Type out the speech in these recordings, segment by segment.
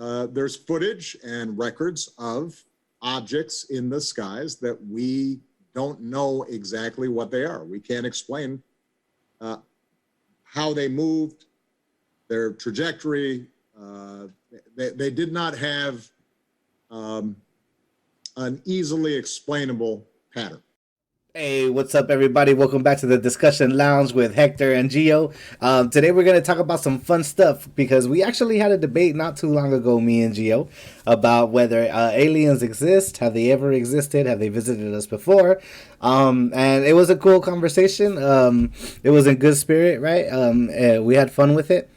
there's footage and records of objects in the skies that we don't know exactly what they are. We can't explain how they moved, their trajectory. They did not have an easily explainable pattern. Hey, what's up, everybody? Welcome back to the Discussion Lounge with Hector and Gio. Today we're going to talk about some fun stuff because we actually had a debate not too long ago, me and Gio, about whether aliens exist. Have they ever existed? Have they visited us before? And it was a cool conversation. It was in good spirit, right? We had fun with it.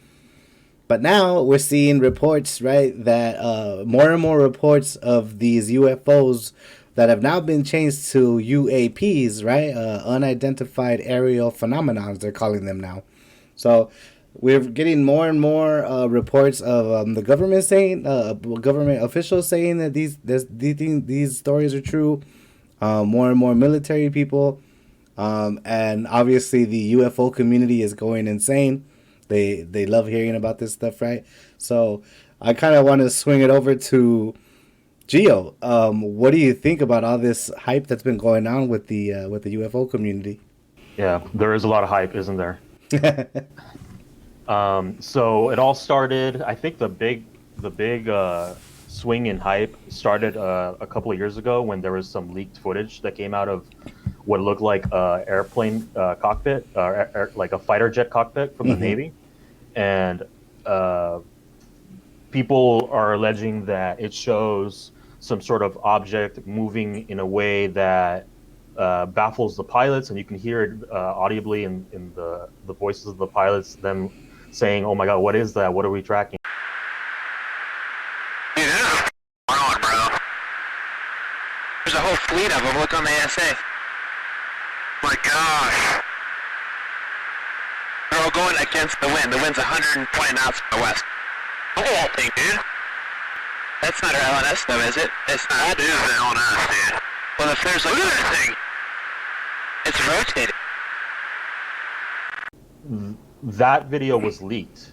But now we're seeing reports, right, that more and more reports of these UFOs that have now been changed to UAPs, right? Unidentified aerial phenomenons, they're calling them now. So we're getting more and more reports of the government saying, government officials saying that these stories are true. More and more military people, and obviously the UFO community is going insane. They love hearing about this stuff, right? So I kind of want to swing it over to Gio. What do you think about all this hype that's been going on with the UFO community? Yeah, there is a lot of hype, isn't there? So it all started. I think the big swing in hype started a couple of years ago when there was some leaked footage that came out of what looked like a airplane cockpit, like a fighter jet cockpit from the Navy, and people are alleging that it shows some sort of object moving in a way that baffles the pilots, and you can hear it audibly in the voices of the pilots, them saying, "Oh my God, what is that? What are we tracking?" Dude, this is on, bro. There's a whole fleet of them. Look on the ASA. My gosh. They're all going against the wind. The wind's 120 knots from the west. Look at that thing, dude. That's not our LNS though, is it? It's not. That is the LNS, dude. Well, if there's like... Look at that thing. It's rotating. That video was leaked.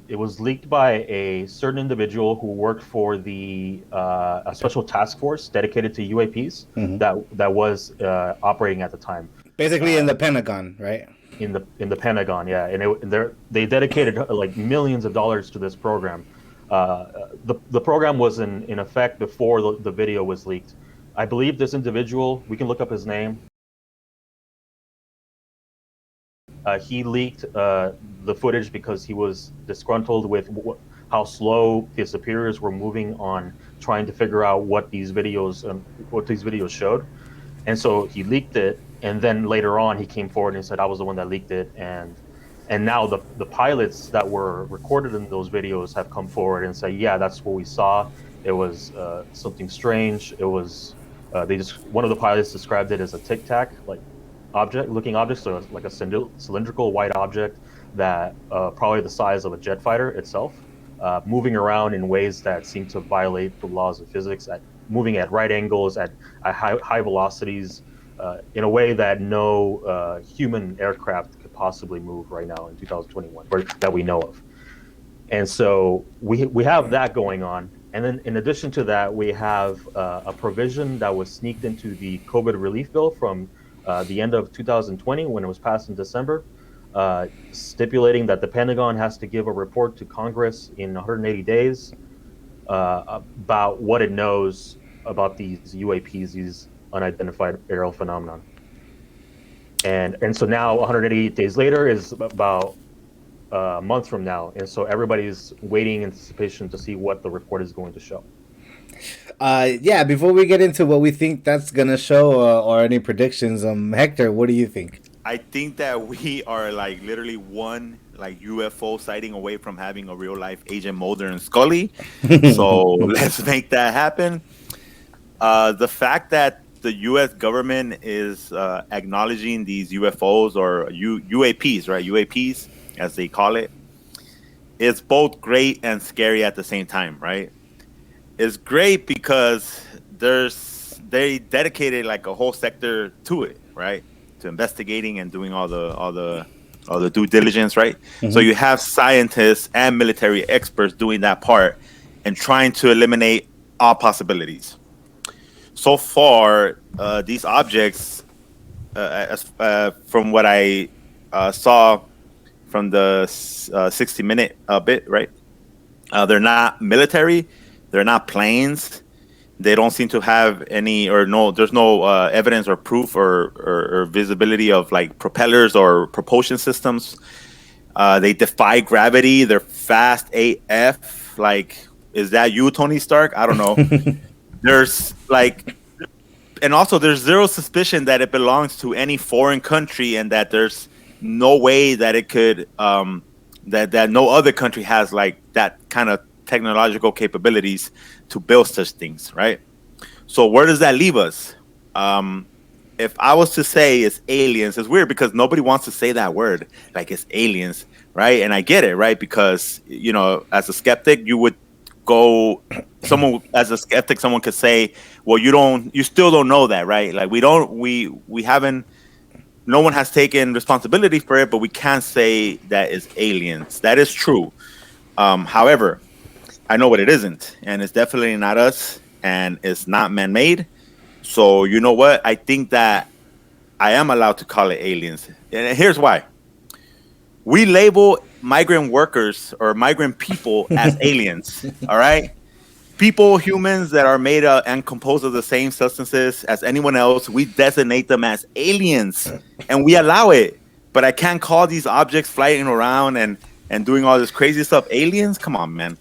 It was leaked by a certain individual who worked for a special task force dedicated to UAPs that was operating at the time. Basically, in the Pentagon, right? In the Pentagon, yeah, and they dedicated like millions of dollars to this program. The program was in effect before the video was leaked. I believe this individual, we can look up his name. He leaked the footage because he was disgruntled with how slow his superiors were moving on trying to figure out what these videos showed, and so he leaked it. And then later on, he came forward and said, "I was the one that leaked it." And now the pilots that were recorded in those videos have come forward and say, "Yeah, that's what we saw. It was something strange. It was one of the pilots described it as a tic tac looking object, so like a cylindrical white object that probably the size of a jet fighter itself, moving around in ways that seem to violate the laws of physics, moving at right angles, at high velocities." In a way that no human aircraft could possibly move right now in 2021, or that we know of. And so we have that going on. And then in addition to that, we have a provision that was sneaked into the COVID relief bill from the end of 2020 when it was passed in December, stipulating that the Pentagon has to give a report to Congress in 180 days about what it knows about these UAPs, these unidentified aerial phenomenon. And so now 180 days later is about a month from now, and so everybody's waiting in anticipation to see what the report is going to show. Yeah, before we get into what we think that's gonna show or any predictions, Hector, what do you think? I think that we are like literally one like UFO sighting away from having a real life Agent Mulder and Scully. So let's make that happen. The fact that the U.S. government is acknowledging these UFOs or UAPs, right? UAPs, as they call it. It's both great and scary at the same time, right? It's great because they dedicated like a whole sector to it, right? To investigating and doing all the due diligence, right? Mm-hmm. So you have scientists and military experts doing that part, and trying to eliminate all possibilities. So far, these objects, from what I saw from the 60-minute bit, right? They're not military. They're not planes. They don't seem to have any, or no, there's no evidence or proof or visibility of like propellers or propulsion systems. They defy gravity. They're fast AF. Like, is that you, Tony Stark? I don't know. There's like, and also there's zero suspicion that it belongs to any foreign country, and that there's no way that it could, that no other country has like that kind of technological capabilities to build such things, right? So where does that leave us? If I was to say it's aliens, it's weird because nobody wants to say that word, like it's aliens, right? And I get it, right? Because, you know, as a skeptic, you would go, as a skeptic, someone could say, well, you still don't know that, right? Like we haven't, no one has taken responsibility for it, but we can't say that it's aliens. That is true. However, I know what it isn't, and it's definitely not us, and it's not man-made. So you know what? I think that I am allowed to call it aliens. And here's why. We label migrant workers or migrant people as aliens, all right? People, humans that are made and composed of the same substances as anyone else, we designate them as aliens, and we allow it. But I can't call these objects flying around and doing all this crazy stuff aliens? Come on, man.